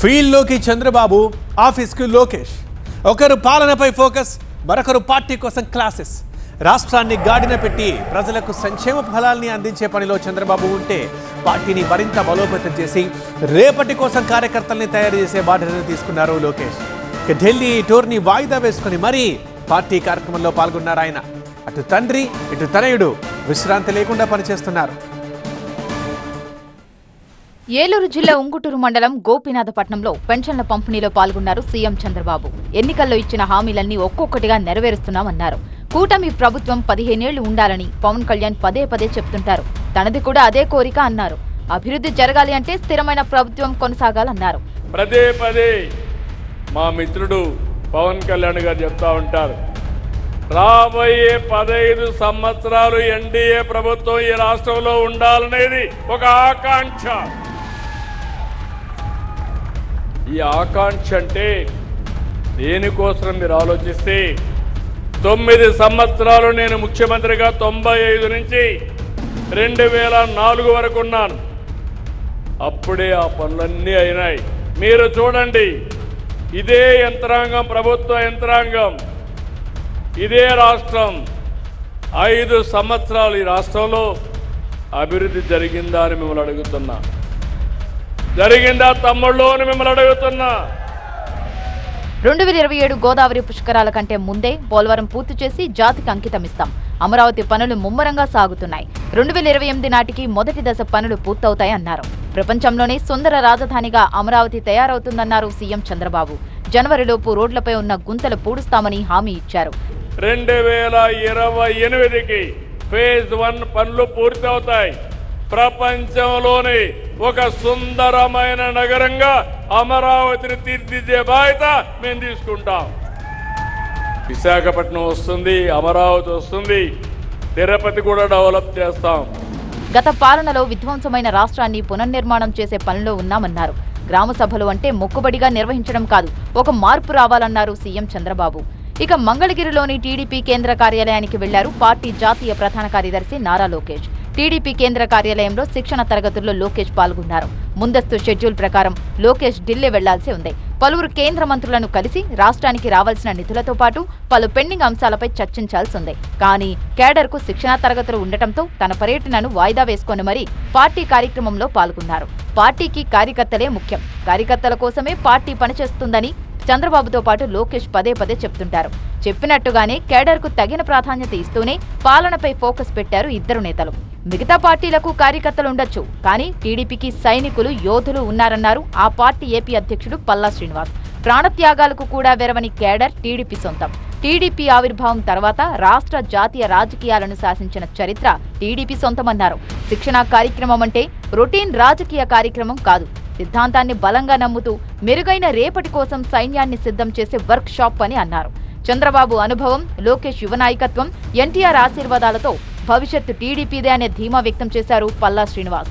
ఫీల్డ్లోకి చంద్రబాబు, ఆఫీస్కి లోకేష్. ఒకరు పాలనపై ఫోకస్, మరొకరు పార్టీ కోసం క్లాసెస్. రాష్ట్రాన్ని గాడిన పెట్టి ప్రజలకు సంక్షేమ ఫలాల్ని అందించే పనిలో చంద్రబాబు ఉంటే, పార్టీని మరింత బలోపేతం చేసి రేపటి కోసం కార్యకర్తల్ని తయారు చేసే బాధ్యతను తీసుకున్నారు లోకేష్. ఢిల్లీ టూర్ని వాయిదా వేసుకుని మరీ పార్టీ కార్యక్రమంలో పాల్గొన్నారు ఆయన. అటు తండ్రి ఇటు తనయుడు విశ్రాంతి లేకుండా పనిచేస్తున్నారు. ఏలూరు జిల్లా ఉంగుటూరు మండలం గోపీనాథపట్నంలో పెన్షన్ల పంపిణీలో పాల్గొన్నారు సీఎం చంద్రబాబు. ఎన్నికల్లో ఇచ్చిన హామీలన్నీ ఒక్కొక్కటిగా నెరవేరుస్తున్నామన్నారు. కూటమి ప్రభుత్వం 15 ఏళ్లు ఉండాలని పవన్ కళ్యాణ్ పదే పదే చెప్తుంటారు. తనది కూడా అదే కోరిక అన్నారు. అభివృద్ధి జరగాలి అంటే స్థిరమైన ప్రభుత్వం కొనసాగాలన్నారు. పదే పదే మా మిత్రుడు పవన్ కళ్యాణ్ గారు చెప్తా ఉంటారు, రాబోయే 15 సంవత్సరాలు ఎన్డీఏ ప్రభుత్వం ఈ రాష్ట్రంలో ఉండాలనేది ఒక ఆకాంక్ష. ఈ ఆకాంక్ష అంటే దేనికోసం మీరు ఆలోచిస్తే, 9 సంవత్సరాలు నేను ముఖ్యమంత్రిగా 95 నుంచి 2004 వరకు ఉన్నాను. అప్పుడే ఆ పనులన్నీ అయినాయి. మీరు చూడండి, ఇదే యంత్రాంగం, ప్రభుత్వ యంత్రాంగం, ఇదే రాష్ట్రం 5 సంవత్సరాలు ఈ రాష్ట్రంలో అభివృద్ధి జరిగిందా అని మిమ్మల్ని అడుగుతున్నా. జరిగిందా తమ్ముళ్ళు అని మిమ్మల్ని అడుగుతున్నా. 2027 గోదావరి పుష్కరాల కంటే ముందే పోలవరం పూర్తి చేసి జాతికి అంకితమిస్తాం. అమరావతి పనులు ముమ్మరంగా సాగుతున్నాయి. 2028 నాటికి మొదటి దశ పనులు పూర్తవుతాయన్నారు. ప్రపంచంలోనే సుందర రాజధానిగా అమరావతి తయారవుతుందన్నారు సీఎం చంద్రబాబు. జనవరిలోపు రోడ్లపై ఉన్న గుంతలు పూడుస్తామని హామీ ఇచ్చారు. 2028కి ఫేజ్ 1 పనులు పూర్తవుతాయి. ప్రపంచంలోనే ఒక సుందరమైన నగరంగా అమరావతిని తీర్చిదిద్దే బాధ్యత మేము తీసుకుంటాం. విశాఖపట్నం వస్తుంది, అమరావతి వస్తుంది, తిరుపతి కూడా డెవలప్ చేస్తాం. గత పాలనలో విధ్వంసమైన రాష్ట్రాన్ని పునర్నిర్మాణం చేసే పనిలో ఉన్నామన్నారు. గ్రామ సభలు అంటే మొక్కుబడిగా నిర్వహించడం కాదు, ఒక మార్పు రావాలన్నారు సీఎం చంద్రబాబు. ఇక మంగళగిరిలోని టీడీపీ కేంద్ర కార్యాలయానికి వెళ్లారు పార్టీ జాతీయ ప్రధాన కార్యదర్శి నారా లోకేష్. టీడీపీ కేంద్ర కార్యాలయంలో శిక్షణ తరగతుల్లో లోకేష్ పాల్గొన్నారు. ముందస్తు షెడ్యూల్ ప్రకారం లోకేష్ ఢిల్లీ వెళ్లాల్సి ఉంది. పలువురు కేంద్ర మంత్రులను కలిసి రాష్ట్రానికి రావాల్సిన నిధులతో పాటు పలు పెండింగ్ అంశాలపై చర్చించాల్సి ఉంది. కానీ కేడర్కు శిక్షణా తరగతులు ఉండటంతో తన పర్యటనను వాయిదా వేసుకొని మరీ పార్టీ కార్యక్రమంలో పాల్గొన్నారు. పార్టీకి కార్యకర్తలే ముఖ్యం, కార్యకర్తల కోసమే పార్టీ పనిచేస్తుందని చంద్రబాబుతో పాటు లోకేష్ పదే పదే చెప్తుంటారు. చెప్పినట్టుగానే కేడర్కు తగిన ప్రాధాన్యత ఇస్తూనే పాలనపై ఫోకస్ పెట్టారు ఇద్దరు నేతలు. మిగతా పార్టీలకు కార్యకర్తలు ఉండొచ్చు, కానీ టీడీపీకి సైనికులు, యోధులు ఉన్నారన్నారు ఆ పార్టీ ఏపీ అధ్యక్షుడు పల్లా శ్రీనివాస్. ప్రాణత్యాగాలకు కూడా వెరవని కేడర్ టీడీపీ సొంతం. టీడీపీ ఆవిర్భావం తర్వాత రాష్ట్ర జాతీయ రాజకీయాలను శాసించిన చరిత్ర టీడీపీ సొంతమన్నారు. శిక్షణా కార్యక్రమం అంటే రొటీన్ రాజకీయ కార్యక్రమం కాదు, సిద్ధాంతాన్ని బలంగా నమ్ముతూ మెరుగైన రేపటి కోసం సైన్యాన్ని సిద్ధం చేసే వర్క్ షాప్ అని అన్నారు. చంద్రబాబు అనుభవం, లోకేష్ యువ నాయకత్వం, ఎన్టీఆర్ ఆశీర్వాదాలతో భవిష్యత్తు టీడీపీదే అనే ధీమా వ్యక్తం చేశారు పల్లా శ్రీనివాస్.